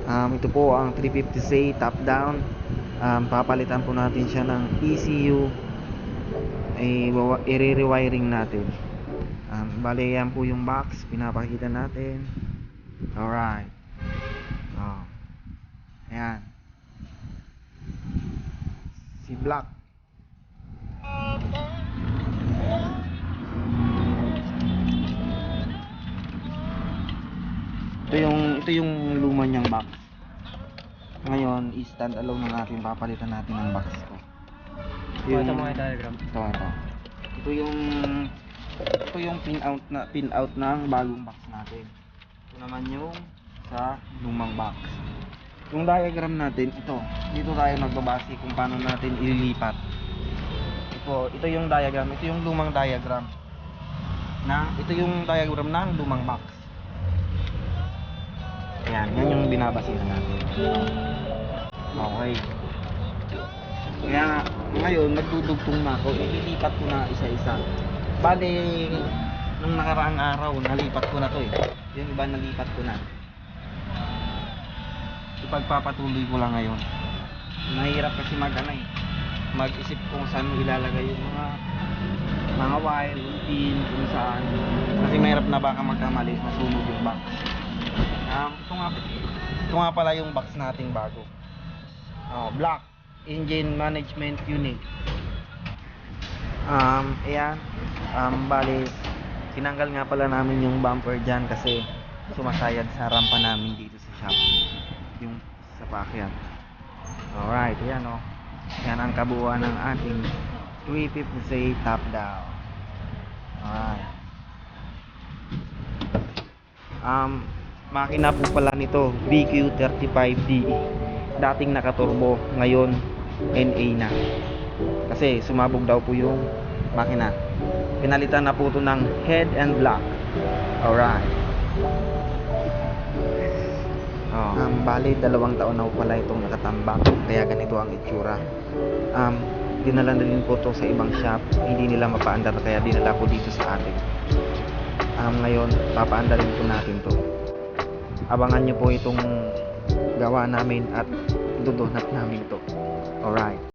Ito po ang 350C top down. Papalitan po natin siya ng ECU. I-re-rewiring natin. Bale yan po yung box, pinapakita natin. Alright. Ayan. Si Black. Ito yung luma niyang box. Ngayon, i-stand alone na natin, papalitan natin ang box ko. Ito mga diagram. Ito yung pin out ng bagong box natin. Ito naman yung sa lumang box. Yung diagram natin, dito tayo nagbabase kung paano natin ililipat. Ito yung diagram, ito yung lumang diagram. Ito yung diagram ng lumang box. Yan yung binabasihan natin. Okay. Kaya ngayon nagdudugtong na ako, ililipat ko na isa-isa. Bale, nung nakaraang araw, nalipat ko na to eh. Yung iba nalipat ko na. Ipagpapatuloy ko lang ngayon. Mahirap kasi mag-isip kung saan mo ilalagay yung mga wire, yung pin, kung saan. Kasi mahirap na baka magkamali, masunog yung box. Ito nga pala yung box nating bago. Black Engine Management Unit. Ayan. Bali, tinanggal nga pala namin yung bumper dyan kasi sumasayad sa rampa namin dito sa shop. Yung sa packyan. Alright, ayan o. Yan ang kabuuan ng ating 350C top down. Alright. Makina po pala nito BQ35DE. Dating nakaturbo, ngayon NA na. Kasi sumabog daw po yung makina. Pinalitan na po ito ng head and block. Alright. Bali 2 taon na po pala itong nakatambak. Kaya ganito ang itsura. Dinala na din po ito sa ibang shop. Hindi nila mapaandar, kaya dinala po dito sa atin. Ngayon papaandarin po natin to. Abangan nyo po itong gawa namin at dudunat namin to. Alright.